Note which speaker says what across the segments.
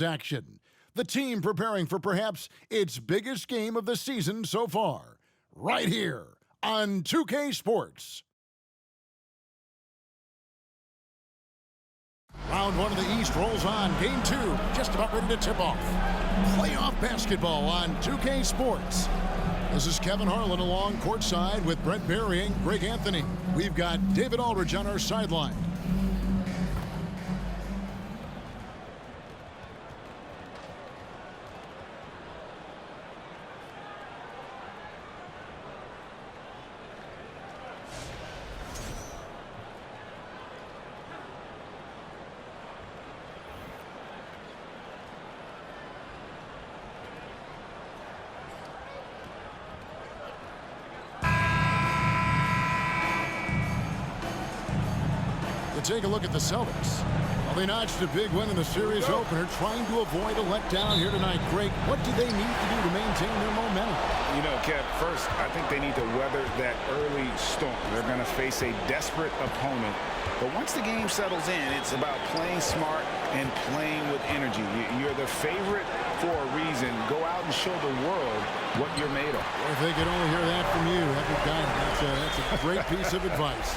Speaker 1: action. The team preparing for perhaps its biggest game of the season so far. Right here on 2K Sports. Round one of the East rolls on. Game two, just about ready to tip off. Playoff basketball on 2K Sports. This is Kevin Harlan along courtside with Brent Barry and Greg Anthony. We've got David Aldridge on our sideline. Take a look at the Celtics. Well, they notched a big win in the series opener, trying to avoid a letdown here tonight. Greg, what do they need to do to maintain their momentum?
Speaker 2: You know, Kev, first, I think they need to weather that early storm. They're going to face a desperate opponent. But once the game settles in, it's about playing smart and playing with energy. You're the favorite for a reason. Go out and show the world what you're made of.
Speaker 1: If they could only hear that from you, that's a great piece of advice.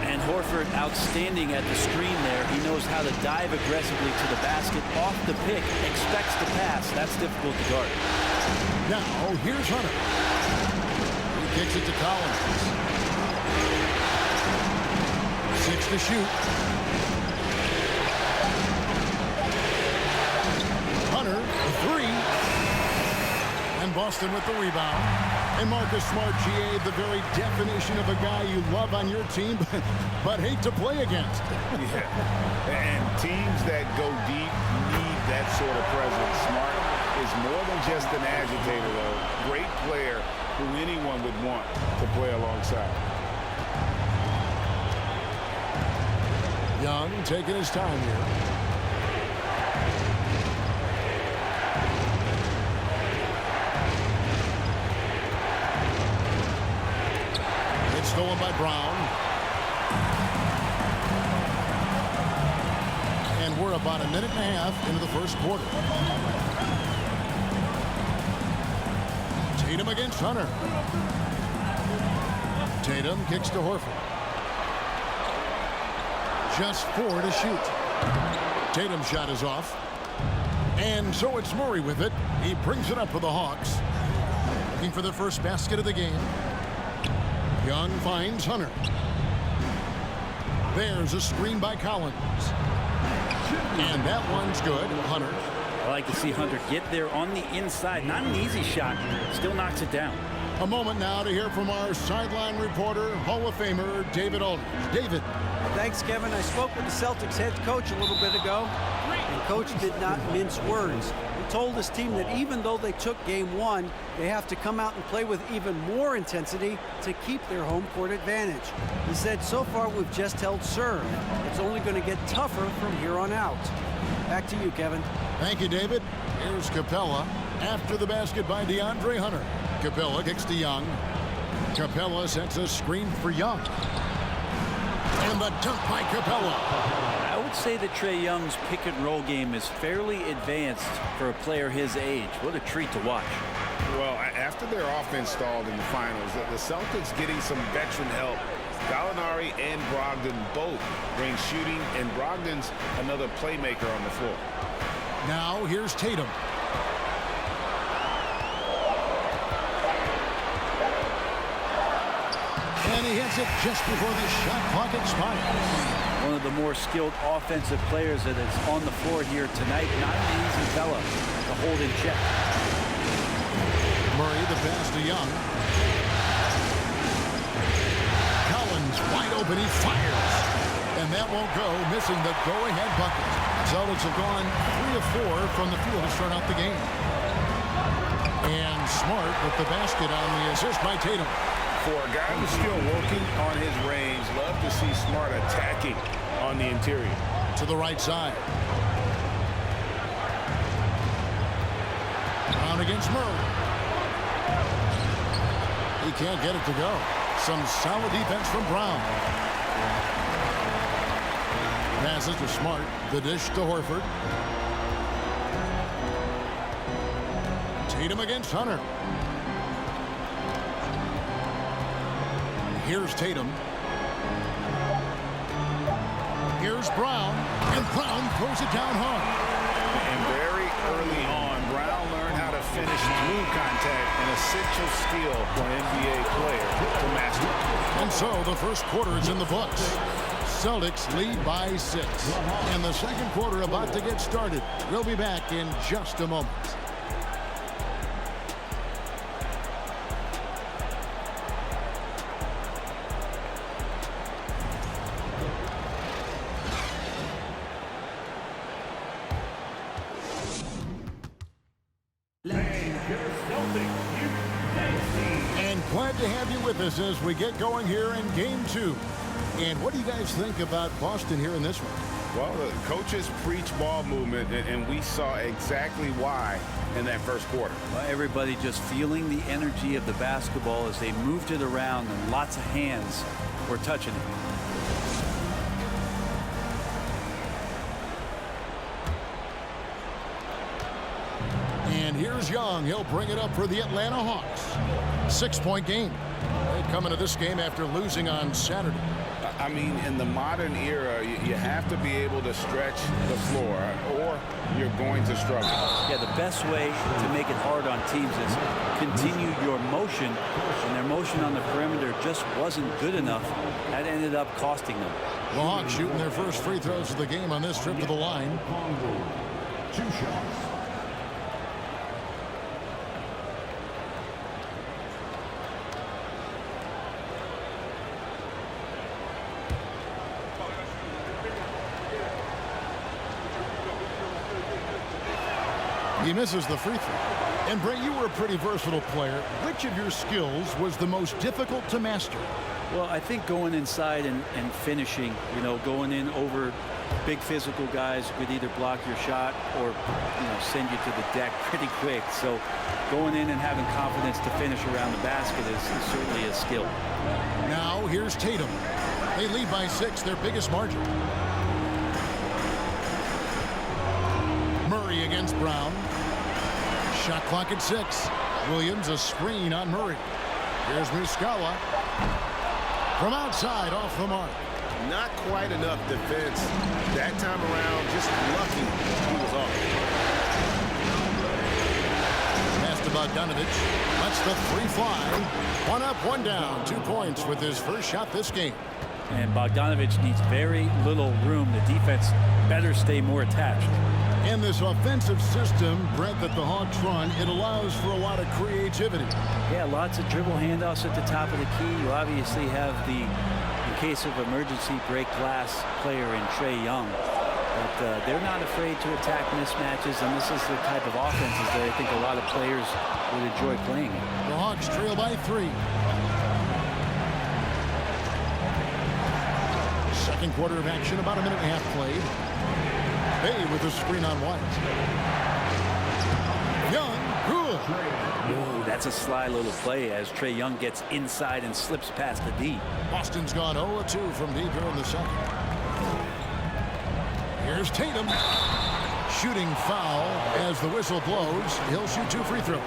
Speaker 3: And Horford outstanding at the screen there. He knows how to dive aggressively to the basket off the pick, expects the pass. That's difficult to guard.
Speaker 1: Now, here's Hunter. He kicks it to Collins. 6 to shoot. Hunter, the 3. And Boston with the rebound. And Marcus Smart, GA, the very definition of a guy you love on your team, but hate to play against.
Speaker 2: Yeah, and teams that go deep need that sort of presence. Smart is more than just an agitator, though. Great player who anyone would want to play alongside.
Speaker 1: Young taking his time here. Stolen by Brown. And we're about a minute and a half into the first quarter. Tatum against Hunter. Tatum kicks to Horford. Just 4 to shoot. Tatum's shot is off. And so it's Murray with it. He brings it up for the Hawks. Looking for the first basket of the game. Young finds Hunter. There's a screen by Collins. And that one's good. Hunter.
Speaker 3: I like to see Hunter get there on the inside. Not an easy shot. Still knocks it down.
Speaker 1: A moment now to hear from our sideline reporter, Hall of Famer, David Aldridge. David.
Speaker 4: Thanks, Kevin. I spoke with the Celtics head coach a little bit ago, and Coach did not mince words. He told his team that even though they took game one, they have to come out and play with even more intensity to keep their home court advantage. He said, so far we've just held serve. It's only going to get tougher from here on out. Back to you, Kevin.
Speaker 1: Thank you, David. Here's Capella after the basket by DeAndre Hunter. Capella kicks to Young. Capella sets a screen for Young. And the dunk by Capella.
Speaker 3: I would say that Trae Young's pick and roll game is fairly advanced for a player his age. What a treat to watch.
Speaker 2: Well, after their offense stalled in the finals, the Celtics getting some veteran help. Gallinari and Brogdon both bring shooting, and Brogdon's another playmaker on the floor.
Speaker 1: Now here's Tatum. And he hits it just before the shot clock expires.
Speaker 3: One of the more skilled offensive players that is on the floor here tonight. Not an easy fella to hold in check.
Speaker 1: Murray, the pass to Young. Collins wide open. He fires. And that won't go, missing the go-ahead bucket. Celtics have gone 3 of 4 from the field to start out the game. And Smart with the basket on the assist by Tatum.
Speaker 2: For a guy who's still working on his range, love to see Smart attacking on the interior.
Speaker 1: To the right side. Brown against Murray. He can't get it to go. Some solid defense from Brown. Passes to Smart. The dish to Horford. Tatum against Hunter. Here's Tatum. Here's Brown. And Brown throws it down hard.
Speaker 2: And very early on, Brown learned how to finish through contact, an essential skill for an NBA player to master.
Speaker 1: And so the first quarter is in the books. Celtics lead by 6. And the second quarter about to get started. We'll be back in just a moment. And glad to have you with us as we get going here in game 2. And what do you guys think about Boston here in this one?
Speaker 2: Well, the coaches preach ball movement, and we saw exactly why in that first quarter.
Speaker 3: Well, everybody just feeling the energy of the basketball as they moved it around, and lots of hands were touching it.
Speaker 1: And here's Young. He'll bring it up for the Atlanta Hawks. 6-point game. They come into this game after losing on Saturday.
Speaker 2: I mean, in the modern era, you have to be able to stretch the floor, or you're going to struggle.
Speaker 3: Yeah, the best way to make it hard on teams is continue your motion, and their motion on the perimeter just wasn't good enough. That ended up costing them.
Speaker 1: The Hawks shooting their first free throws of the game on this trip to the line.
Speaker 5: 2 shots.
Speaker 1: He misses the free throw. And Brett, you were a pretty versatile player. Which of your skills was the most difficult to master?
Speaker 3: Well, I think going inside and finishing, going in over big physical guys who could either block your shot or, send you to the deck pretty quick. So going in and having confidence to finish around the basket is certainly a skill.
Speaker 1: Now here's Tatum. They lead by 6, their biggest margin. Murray against Brown. Shot clock at 6. Williams a screen on Murray. Here's Muscala. From outside, off the mark.
Speaker 6: Not quite enough defense that time around. Just lucky he was off.
Speaker 1: Pass to Bogdanovich. Lets the 3 fly. 1 up, 1 down. 2 points with his first shot this game.
Speaker 3: And Bogdanovich needs very little room. The defense better stay more attached.
Speaker 1: In this offensive system, Brett, that the Hawks run, it allows for a lot of creativity.
Speaker 3: Yeah, lots of dribble handoffs at the top of the key. You obviously have the, in case of emergency, break glass player in Trae Young. But they're not afraid to attack mismatches, and this is the type of offenses that I think a lot of players would enjoy playing.
Speaker 1: The Hawks trail by 3. Second quarter of action, about a minute and a half played. Bay with a screen on White. Young, good.
Speaker 3: Ooh, that's a sly little play as Trae Young gets inside and slips past the D.
Speaker 1: Boston's gone 0-2 from deep here in the second. Here's Tatum. Shooting foul as the whistle blows. He'll shoot 2 free throws.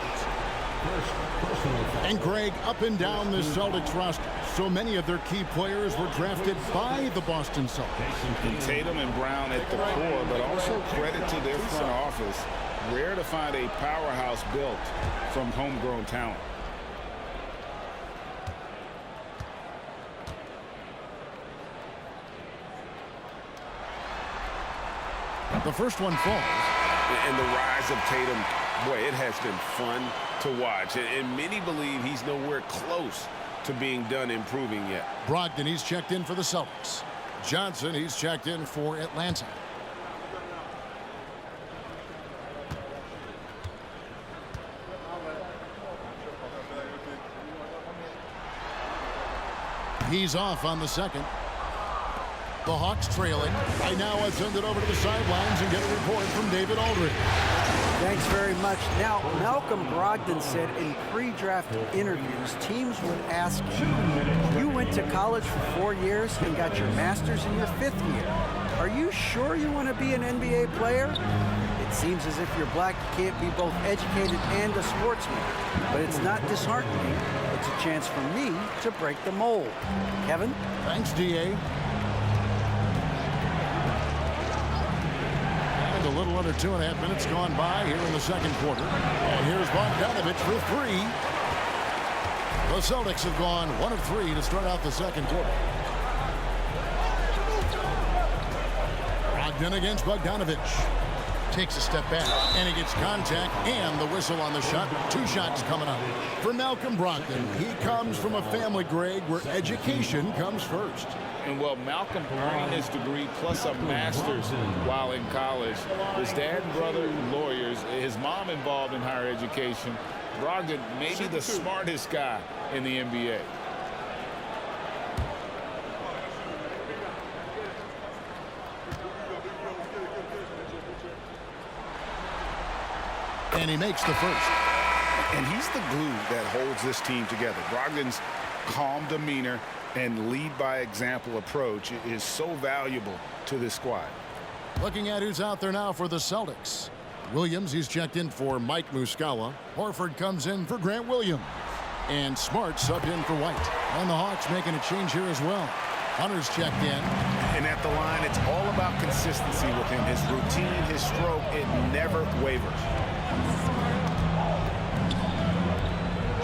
Speaker 1: And Greg, up and down the Celtics roster, so many of their key players were drafted by the Boston Celtics.
Speaker 2: And Tatum and Brown at the core, but also credit to their front office. Rare to find a powerhouse built from homegrown talent.
Speaker 1: The first one falls.
Speaker 6: And the rise of Tatum, boy, it has been fun to watch. And many believe he's nowhere close to being done improving yet.
Speaker 1: Brogdon, he's checked in for the Celtics. Johnson, he's checked in for Atlanta. He's off on the second. The Hawks trailing. Right now, I'll send it over to the sidelines and get a report from David Aldridge.
Speaker 4: Thanks very much. Now, Malcolm Brogdon said in pre-draft interviews, teams would ask, you went to college for 4 years and got your master's in your 5th year. Are you sure you want to be an NBA player? It seems as if you're black, you can't be both educated and a sportsman. But it's not disheartening. It's a chance for me to break the mold. Kevin?
Speaker 1: Thanks, D.A. And a little under 2.5 minutes gone by here in the second quarter. And here's Bogdanovich for three. The Celtics have gone 1 of 3 to start out the second quarter. Brogdon against Bogdanovich. Takes a step back, and he gets contact and the whistle on the shot. 2 shots coming up for Malcolm Brogdon. He comes from a family, Greg, where education comes first.
Speaker 2: And well, Malcolm earned his degree plus a master's while in college. His dad and brother, lawyers. His mom involved in higher education. Brogdon, maybe the smartest guy in the NBA.
Speaker 1: And he makes the first.
Speaker 2: And he's the glue that holds this team together. Brogdon's calm demeanor and lead by example approach is so valuable to this squad.
Speaker 1: Looking at who's out there now for the Celtics. Williams, he's checked in for Mike Muscala. Horford comes in for Grant Williams. And Smart subbed in for White. And the Hawks making a change here as well. Hunter's checked in.
Speaker 2: And at the line, it's all about consistency with him. His routine, his stroke, it never wavers.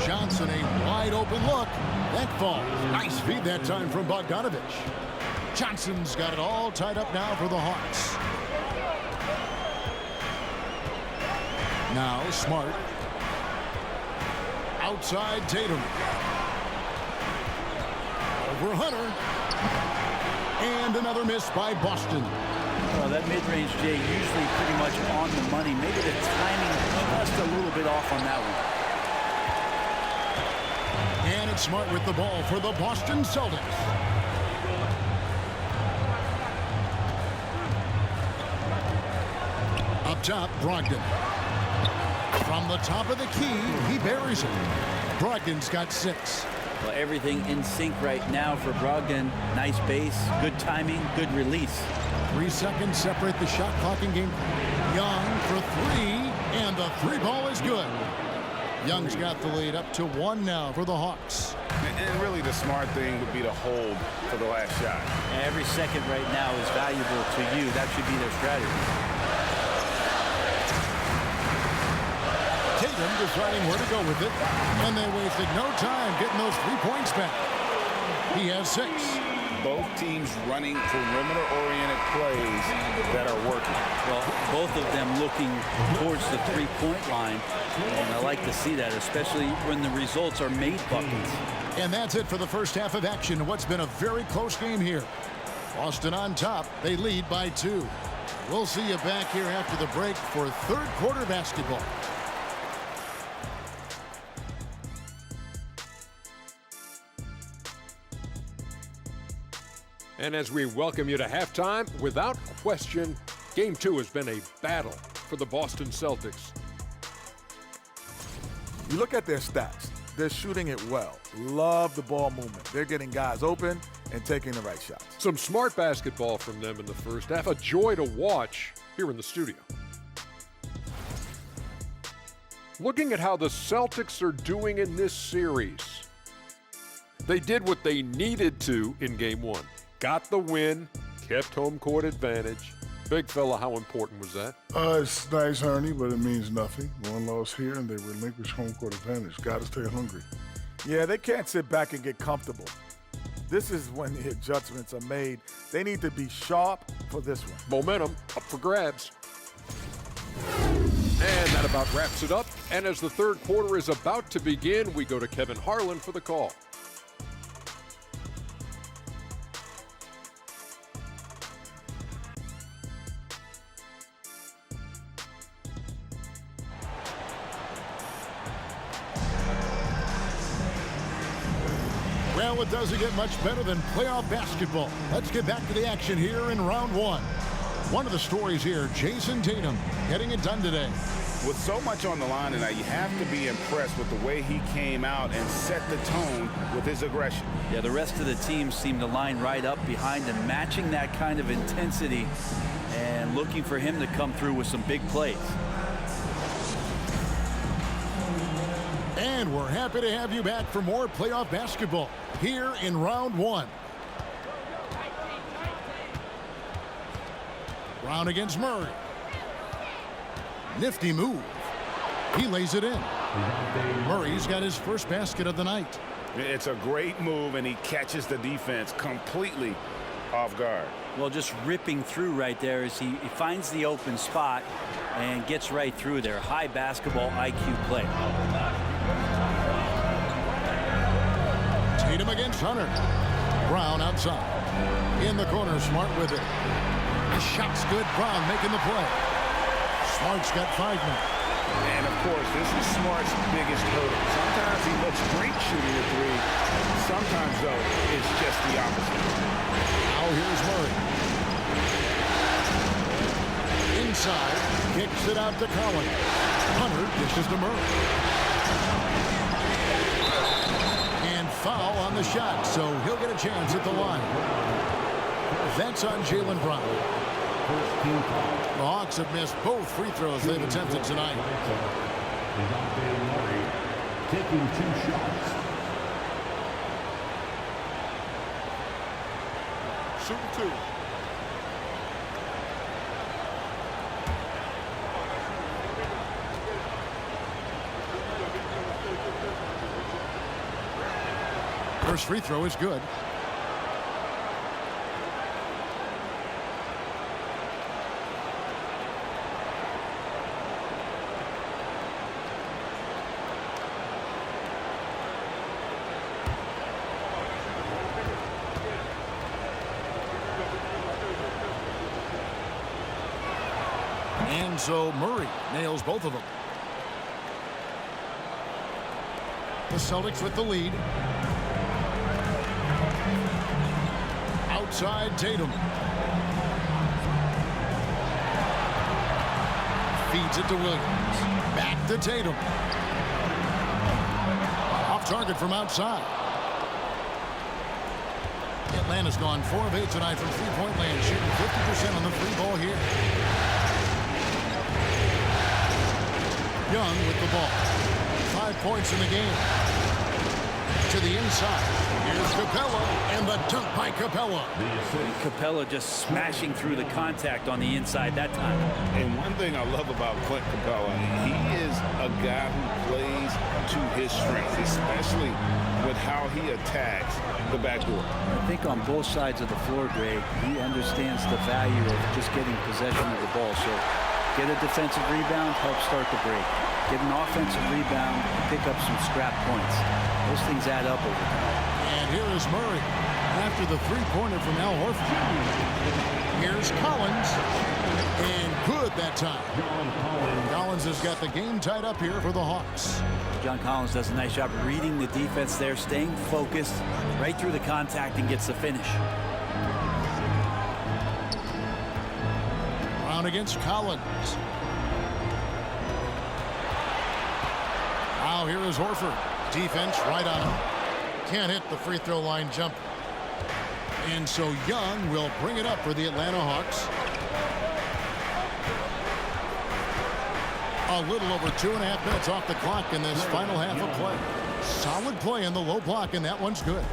Speaker 1: Johnson, a wide open look. That falls. Nice feed that time from Bogdanovich. Johnson's got it all tied up now for the Hawks. Now Smart. Outside Tatum. Over Hunter. And another miss by Boston.
Speaker 3: Well, that mid-range, Jay, usually pretty much on the money. Maybe the timing just a little bit off on that one.
Speaker 1: And it's Smart with the ball for the Boston Celtics. Up top, Brogdon. From the top of the key, he buries it. Brogdon's got 6.
Speaker 3: Well, everything in sync right now for Brogdon. Nice base, good timing, good release.
Speaker 1: 3 seconds separate the shot clock in game. Young for 3, and the 3 ball is good. Young's got the lead up to 1 now for the Hawks.
Speaker 2: And really the smart thing would be to hold for the last shot.
Speaker 3: And every second right now is valuable to you. That should be their strategy.
Speaker 1: Tatum deciding where to go with it, and they wasted no time getting those 3 points back. He has 6.
Speaker 2: Both teams running perimeter-oriented plays that are working.
Speaker 3: Well, both of them looking towards the three-point line, and I like to see that, especially when the results are made buckets.
Speaker 1: And that's it for the first half of action in what's been a very close game here. Boston on top. They lead by 2. We'll see you back here after the break for third quarter basketball.
Speaker 7: And as we welcome you to halftime, without question, Game 2 has been a battle for the Boston Celtics.
Speaker 8: You look at their stats. They're shooting it well. Love the ball movement. They're getting guys open and taking the right shots.
Speaker 7: Some smart basketball from them in the first half. A joy to watch here in the studio. Looking at how the Celtics are doing in this series. They did what they needed to in Game 1. Got the win, kept home court advantage. Big fella, how important was that?
Speaker 5: It's nice, Ernie, but it means nothing. 1 loss here, and they relinquish home court advantage. Got to stay hungry.
Speaker 8: Yeah, they can't sit back and get comfortable. This is when the adjustments are made. They need to be sharp for this one.
Speaker 7: Momentum up for grabs. And that about wraps it up. And as the third quarter is about to begin, we go to Kevin Harlan for the call.
Speaker 1: Well, it doesn't get much better than playoff basketball. Let's get back to the action here in round 1. One of the stories here, Jason Tatum getting it done today.
Speaker 2: With so much on the line tonight, you have to be impressed with the way he came out and set the tone with his aggression.
Speaker 3: Yeah, the rest of the team seemed to line right up behind him, matching that kind of intensity. and looking for him to come through with some big plays.
Speaker 1: And we're happy to have you back for more playoff basketball here in round one. Brown against Murray. Nifty move. He lays it in. Murray's got his first basket of the night.
Speaker 2: It's a great move, and he catches the defense completely off guard.
Speaker 3: Well, just ripping through right there as he finds the open spot and gets right through there. High basketball IQ play.
Speaker 1: Tatum against Hunter. Brown outside. In the corner, Smart with it. The shot's good. Brown making the play. Smart's got 5 minutes.
Speaker 2: And, of course, this is Smart's biggest hurdle. Sometimes he looks great shooting a three. Sometimes, though, it's just the opposite.
Speaker 1: Now here's Murray. Inside. Kicks it out to Collins. Hunter dishes to Murray. And foul on the shot, so he'll get a chance at the line. That's on Jaylen Brown. The Hawks have missed both free throws they've attempted tonight.
Speaker 9: Taking 2 shots.
Speaker 5: Shooting 2.
Speaker 1: First free throw is good. And so Murray nails both of them. The Celtics with the lead. Outside Tatum. Feeds it to Williams. Back to Tatum. Off target from outside. Atlanta's gone 4 of 8 tonight from three-point land, shooting 50% on the free ball here. Young with the ball. 5 points in the game. To the inside. Here's Capella, and the dunk by Capella.
Speaker 3: Capella just smashing through the contact on the inside that time.
Speaker 2: And one thing I love about Clint Capella, he is a guy who plays to his strengths, especially with how he attacks the backdoor.
Speaker 3: I think on both sides of the floor, Greg, he understands the value of just getting possession of the ball. So get a defensive rebound, help start the break. Get an offensive rebound, pick up some scrap points. Those things add up over time.
Speaker 1: And here is Murray after the three-pointer from Al Horford. Here's Collins. And good that time. Collins has got the game tied up here for the Hawks.
Speaker 3: John Collins does a nice job reading the defense there, staying focused right through the contact and gets the finish.
Speaker 1: Brown against Collins. Now here is Horford. Defense right on him. Can't hit the free throw line jumper. And so Young will bring it up for the Atlanta Hawks. A little over 2.5 minutes off the clock in this final half of play. Solid play in the low block, and that one's good.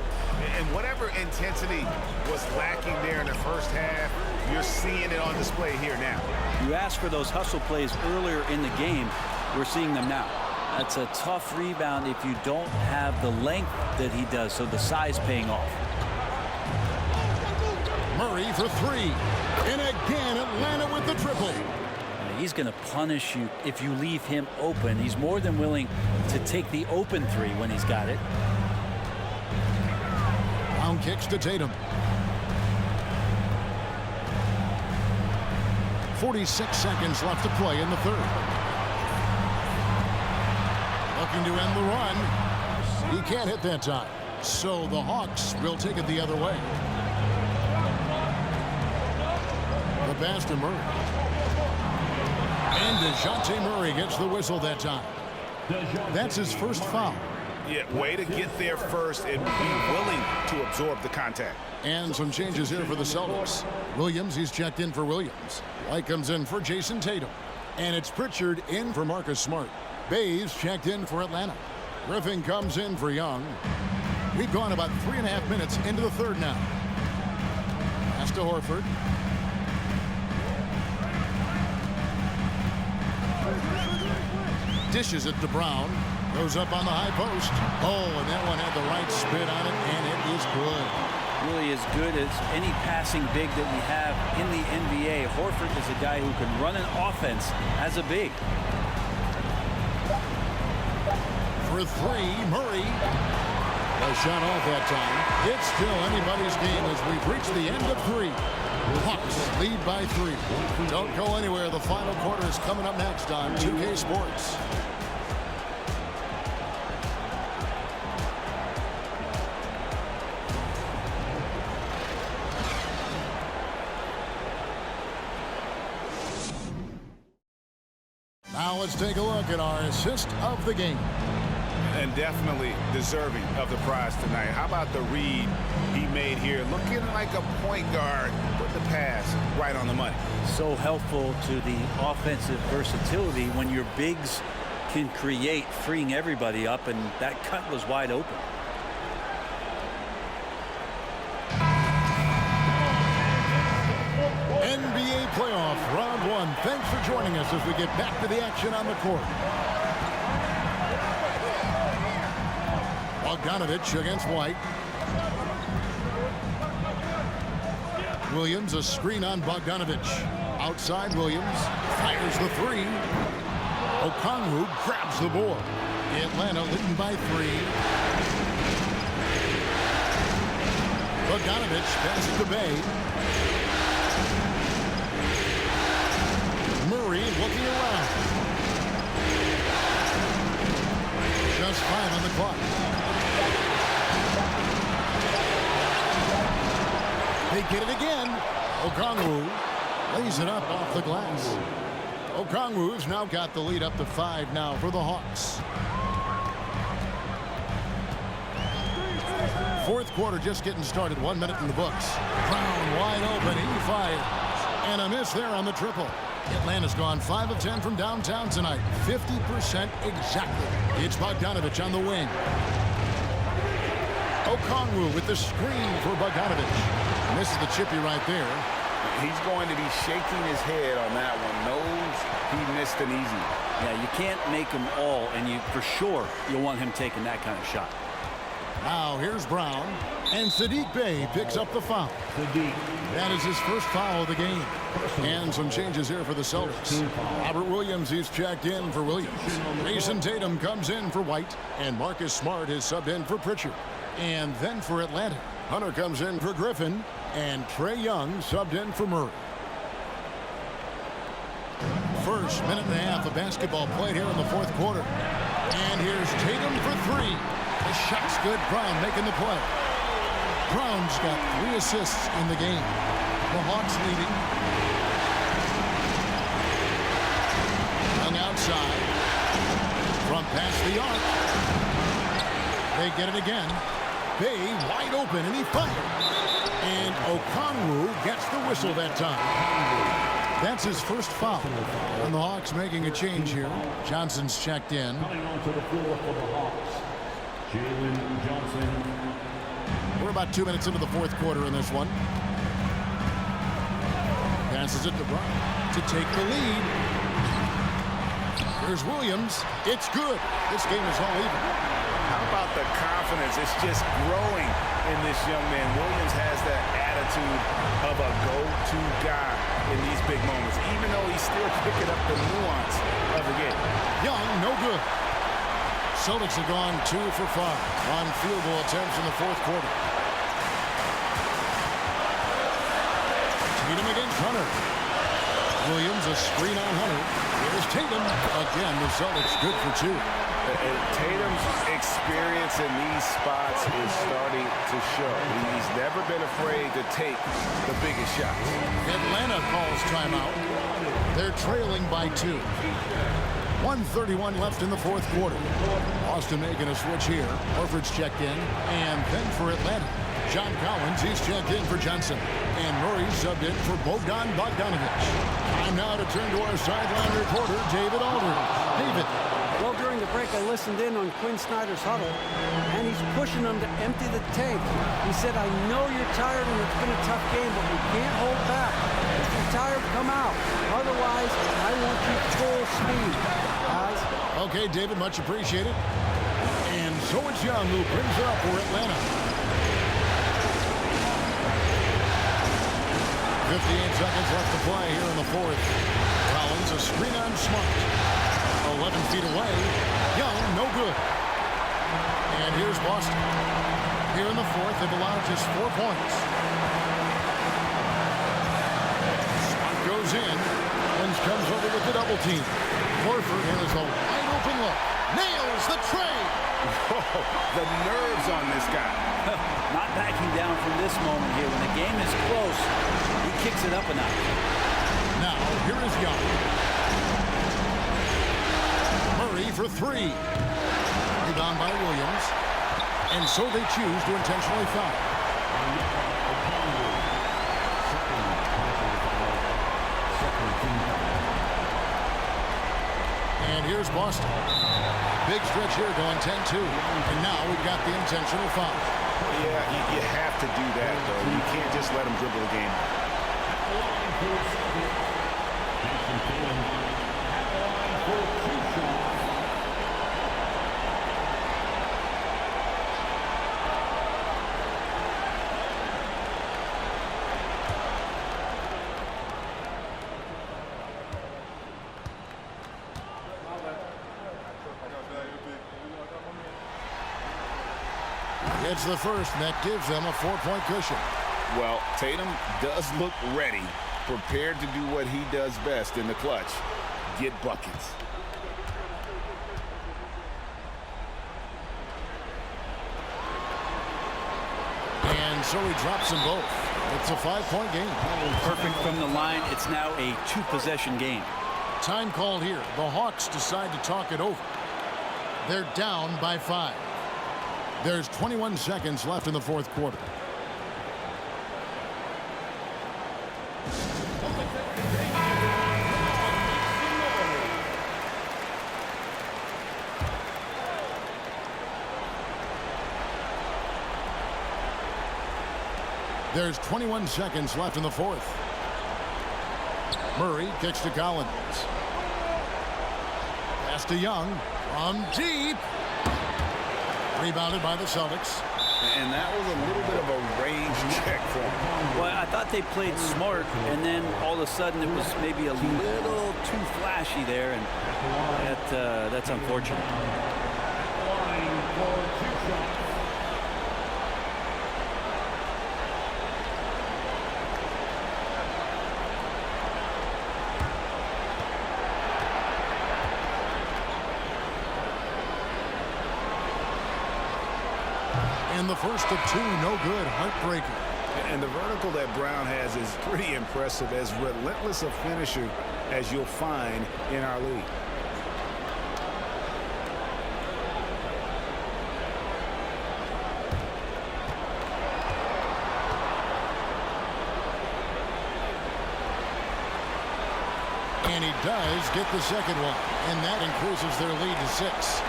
Speaker 2: And whatever intensity was lacking there in the first half, you're seeing it on display here now.
Speaker 3: You asked for those hustle plays earlier in the game. We're seeing them now. That's a tough rebound if you don't have the length that he does, so the size paying off.
Speaker 1: Murray for 3. And again, Atlanta with the triple.
Speaker 3: He's going to punish you if you leave him open. He's more than willing to take the open 3 when he's got it.
Speaker 1: Brown kicks to Tatum. 46 seconds left to play in the third. Looking to end the run. He can't hit that time. So the Hawks will take it the other way. The pass to Murray. And DeJounte Murray gets the whistle that time. That's his first foul.
Speaker 2: Yeah, way to get there first and be willing to absorb the contact.
Speaker 1: And some changes here for the Celtics. Williams, he's checked in for Williams. White comes in for Jason Tatum. And it's Pritchard in for Marcus Smart. Bays checked in for Atlanta. Griffin comes in for Young. We've gone about 3.5 minutes into the third now. Pass to Horford. Dishes it to Brown. Goes up on the high post. Oh, and that one had the right spin on it, and it is good.
Speaker 3: Really as good as any passing big that we have in the NBA. Horford is a guy who can run an offense as a big.
Speaker 1: For three, Murray. A shot off that time. It's still anybody's game as we've reached the end of three. Hawks lead by 3. Don't go anywhere. The final quarter is coming up next on 2K Sports. Now let's take a look at our assist of the game.
Speaker 2: And definitely deserving of the prize tonight. How about the read he made here? Looking like a point guard. Put the pass right on the money.
Speaker 3: So helpful to the offensive versatility when your bigs can create, freeing everybody up, and that cut was wide open.
Speaker 1: NBA playoff round 1. Thanks for joining us as we get back to the action on the court. Bogdanovich against White. Williams, a screen on Bogdanovich. Outside, Williams fires the 3. Okongwu grabs the board. Atlanta leading by 3. Bogdanovich passes to Bay. Murray looking around. Just 5 on the clock. They get it again. Okongwu lays it up off the glass. Okongwu's now got the lead up to 5 now for the Hawks. Fourth quarter just getting started. 1 minute in the books. Brown wide open. He fires. And a miss there on the triple. Atlanta's gone 5 of 10 from downtown tonight. 50% exactly. It's Bogdanovich on the wing. Okongwu with the screen for Bogdanovich. Misses the chippy right there.
Speaker 2: He's going to be shaking his head on that one. Knows he missed an easy.
Speaker 3: Yeah, you can't make them all, and you for sure you'll want him taking that kind of shot.
Speaker 1: Now here's Brown, and Saddiq Bey picks up the foul. That is his first foul of the game. And some changes here for the Celtics. Robert Williams, he's checked in for Williams. Jason Tatum comes in for White, and Marcus Smart is subbed in for Pritchard. And then for Atlanta, Hunter comes in for Griffin, and Trae Young subbed in for Murray. First minute and a half of basketball played here in the fourth quarter. And here's Tatum for 3. The shot's good. Brown making the play. Brown's got 3 assists in the game. The Hawks leading. Young outside. From past the arc. They get it again. Bey wide open, and he fires. And Okongwu gets the whistle that time. That's his first foul. And the Hawks making a change here. Johnson's checked in.
Speaker 9: Coming onto the floor for the Hawks, Jalen Johnson.
Speaker 1: We're about 2 minutes into the fourth quarter in this one. Passes it to Brown to take the lead. Here's Williams. It's good. This game is all even.
Speaker 2: How about the confidence? It's just growing in this young man. Williams has that attitude of a go-to guy in these big moments, even though he's still picking up the nuance of the game.
Speaker 1: Young, no good. Celtics have gone 2 for 5 on field goal attempts in the fourth quarter. Tatum against Hunter. Williams a screen on Hunter. Here's Tatum. Again, the Celtics good for 2.
Speaker 2: And Tatum's experience in these spots is starting to show. He's never been afraid to take the biggest shots.
Speaker 1: Atlanta calls timeout. They're trailing by 2. 1:31 left in the fourth quarter. Boston making a switch here. Horford's checked in. And then for Atlanta, John Collins, he's checked in for Johnson. And Murray subbed in for Bogdan Bogdanovic. Time now to turn to our sideline reporter, David Aldridge. David.
Speaker 4: Well, during the break, I listened in on Quinn Snyder's huddle, and he's pushing them to empty the tank. He said, I know you're tired and it's been a tough game, but we can't hold back. If you're tired, come out. Otherwise, I want you full speed, guys.
Speaker 1: Okay, David, much appreciated. And so it's Young who brings it up for Atlanta. 58 seconds left to play here in the fourth. Collins, a screen on Smart. 11 feet away. Young, no good. And here's Boston. Here in the fourth, they've allowed just 4 points. Smart goes in. Lynch comes over with the double team. Horford has a wide open look. Nails the tray.
Speaker 2: Oh, the nerves on this guy.
Speaker 3: Not backing down from this moment here. When the game is close, he kicks it up a notch.
Speaker 1: Now, here is Young. Murray for 3. Rebound by Williams. And so they choose to intentionally foul. And here's Boston. Big stretch here going 10-2. And now we've got the intentional foul.
Speaker 2: Yeah, you have to do that, though. You can't just let them dribble the game.
Speaker 1: It's the first, and that gives them a 4-point cushion.
Speaker 2: Well, Tatum does look ready, prepared to do what he does best in the clutch, get buckets.
Speaker 1: And so he drops them both. It's a 5-point game.
Speaker 3: Perfect from the line. It's now a 2-possession game.
Speaker 1: Time called here. The Hawks decide to talk it over. They're down by 5. There's 21 seconds left in the fourth quarter. There's 21 seconds left in the fourth. Murray kicks to Collins. Pass to Young from deep. Rebounded by the Celtics.
Speaker 2: And that was a little bit of a range check for him.
Speaker 3: Well, I thought they played smart, and then all of a sudden it was maybe a little too flashy there, and that's unfortunate.
Speaker 1: And the first of 2, no good. Heartbreaker.
Speaker 2: And the vertical that Brown has is pretty impressive, as relentless a finisher as you'll find in our league.
Speaker 1: And he does get the second one. And that increases their lead to 6.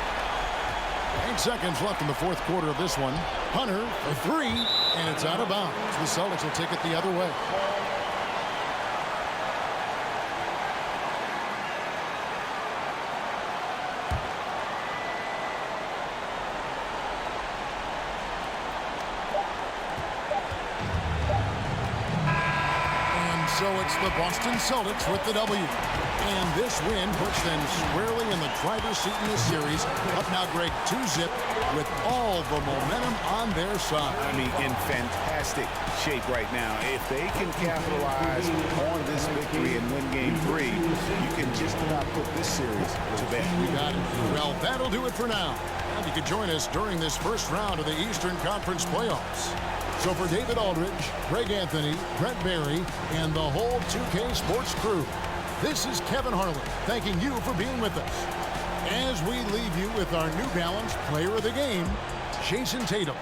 Speaker 1: 8 seconds left in the fourth quarter of this one. Hunter for 3, and it's out of bounds. The Celtics will take it the other way. So it's the Boston Celtics with the W. And this win puts them squarely in the driver's seat in this series. Up now, Greg, 2-zip with all the momentum on their side.
Speaker 2: I mean, in fantastic shape right now. If they can capitalize on this victory and win game 3, you can just about put this series to bed.
Speaker 1: You got it. Well, that'll do it for now. And you can join us during this first round of the Eastern Conference playoffs. So for David Aldridge, Greg Anthony, Brett Barry, and the whole 2K Sports crew, this is Kevin Harlan thanking you for being with us. As we leave you with our New Balance Player of the Game, Jason Tatum.